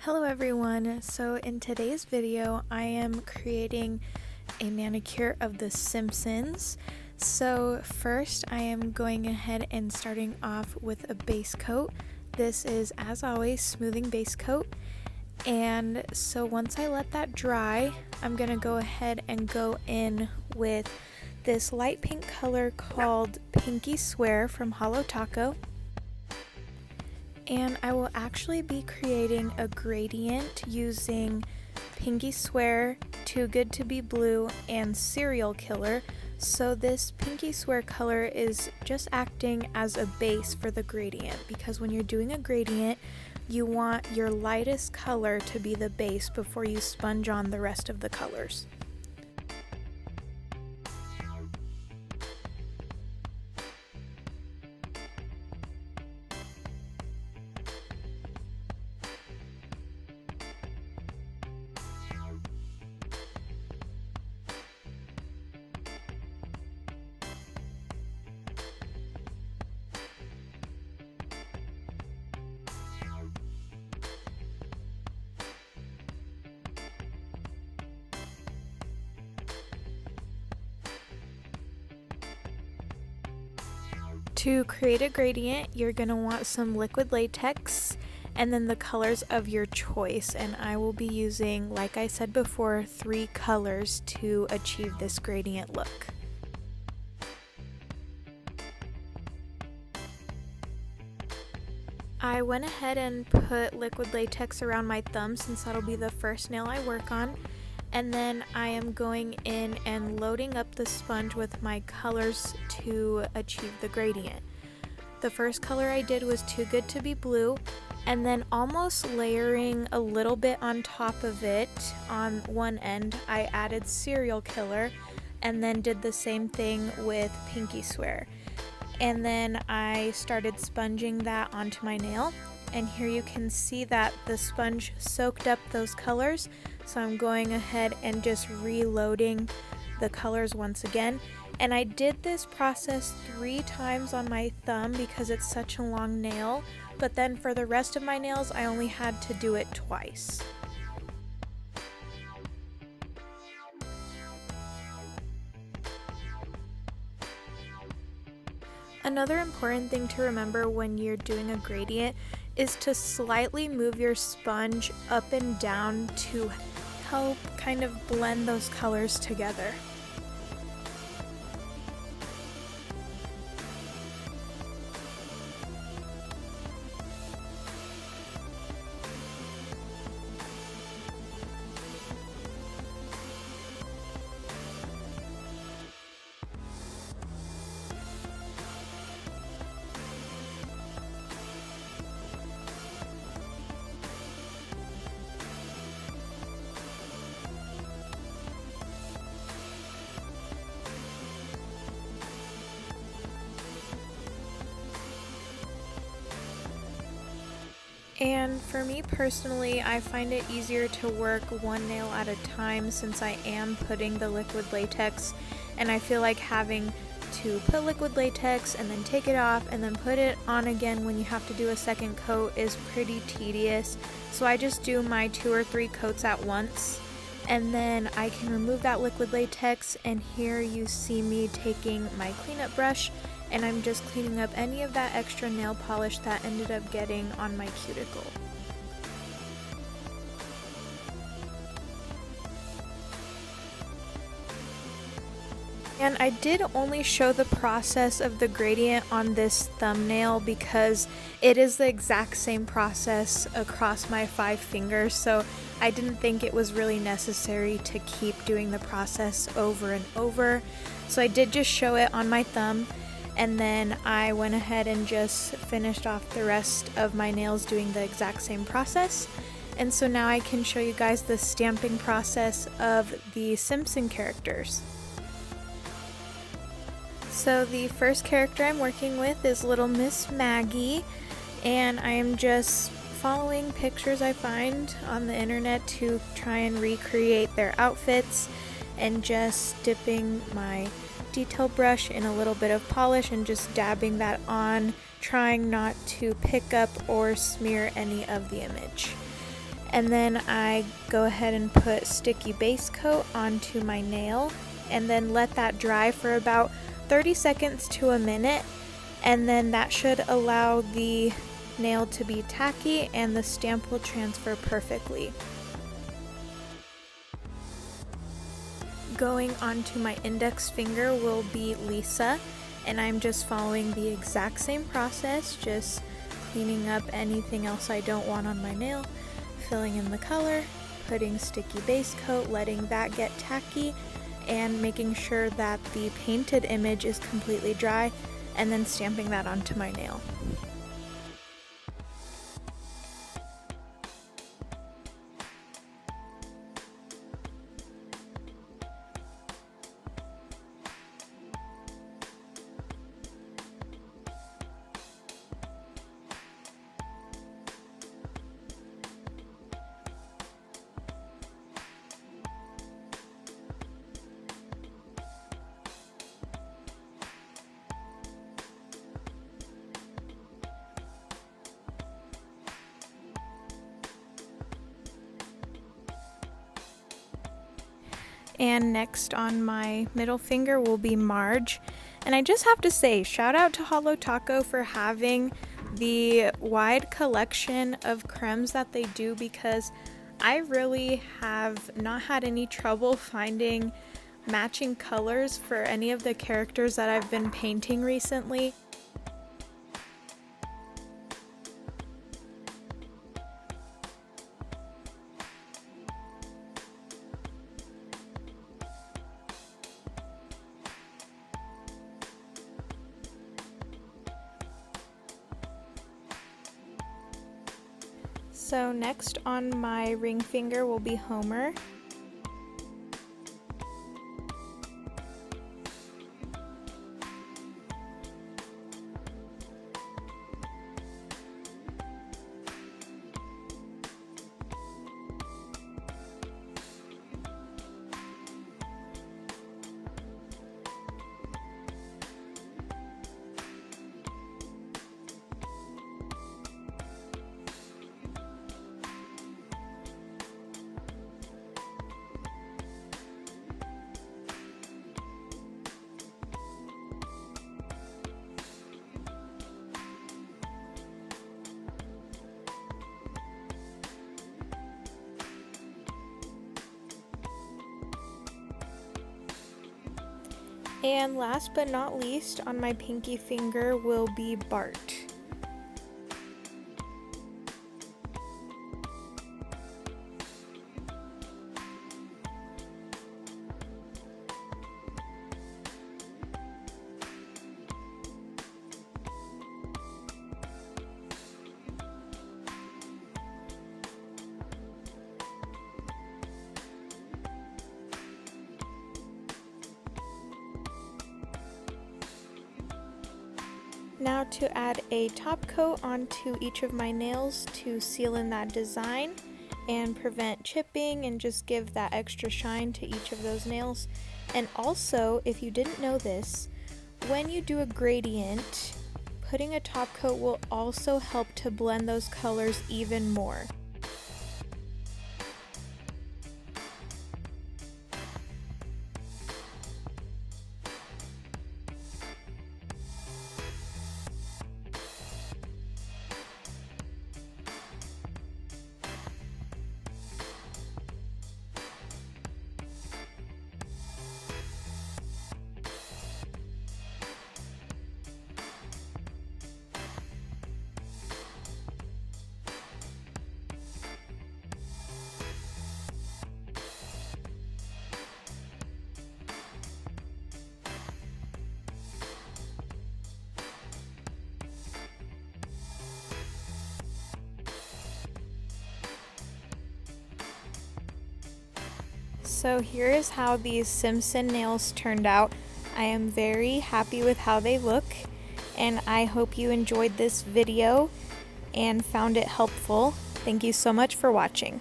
Hello everyone, so in today's video I am creating a manicure of the Simpsons. So first I am going ahead and starting off with a base coat. This is, as always, smoothing base coat. And so once I let that dry, I'm going to go ahead and go in with this light pink color called Pinky Swear from Holo Taco. And I will actually be creating a gradient using Pinky Swear, Too Good to Be Blue, and Serial Killer. So this Pinky Swear color is just acting as a base for the gradient, because when you're doing a gradient, you want your lightest color to be the base before you sponge on the rest of the colors. To create a gradient, you're going to want some liquid latex and then the colors of your choice, and I will be using, like I said before, 3 colors to achieve this gradient look. I went ahead and put liquid latex around my thumb since that'll be the first nail I work on. And then I am going in and loading up the sponge with my colors to achieve the gradient. The first color I did was Too Good to Be Blue, and then almost layering a little bit on top of it on one end, I added Serial Killer, and then did the same thing with Pinky Swear. And then I started sponging that onto my nail. And here you can see that the sponge soaked up those colors, so I'm going ahead and just reloading the colors once again. And I did this process 3 times on my thumb because it's such a long nail, but then for the rest of my nails I only had to do it twice. Another important thing to remember when you're doing a gradient is to slightly move your sponge up and down to help kind of blend those colors together. And for me personally, I find it easier to work one nail at a time since I am putting the liquid latex, and I feel like having to put liquid latex and then take it off and then put it on again when you have to do a second coat is pretty tedious. So I just do my 2 or 3 coats at once, and then I can remove that liquid latex, and here you see me taking my cleanup brush and I'm just cleaning up any of that extra nail polish that ended up getting on my cuticle. And I did only show the process of the gradient on this thumbnail because it is the exact same process across my 5 fingers, so I didn't think it was really necessary to keep doing the process over and over. So I did just show it on my thumb, and then I went ahead and just finished off the rest of my nails doing the exact same process. And so now I can show you guys the stamping process of the Simpson characters. So the first character I'm working with is Little Miss Maggie, and I am just following pictures I find on the internet to try and recreate their outfits, and just dipping my detail brush in a little bit of polish and just dabbing that on, trying not to pick up or smear any of the image. And then I go ahead and put sticky base coat onto my nail and then let that dry for about 30 seconds to a minute, and then that should allow the nail to be tacky and the stamp will transfer perfectly. Going onto my index finger will be Lisa, and I'm just following the exact same process, just cleaning up anything else I don't want on my nail, filling in the color, putting sticky base coat, letting that get tacky, and making sure that the painted image is completely dry, and then stamping that onto my nail. And next on my middle finger will be Marge. And I just have to say, shout out to Holo Taco for having the wide collection of cremes that they do, because I really have not had any trouble finding matching colors for any of the characters that I've been painting recently. So next on my ring finger will be Homer. And last but not least, on my pinky finger will be Bart. Now to add a top coat onto each of my nails to seal in that design and prevent chipping and just give that extra shine to each of those nails. And also, if you didn't know this, when you do a gradient, putting a top coat will also help to blend those colors even more. So here is how these Simpson nails turned out. I am very happy with how they look, and I hope you enjoyed this video and found it helpful. Thank you so much for watching.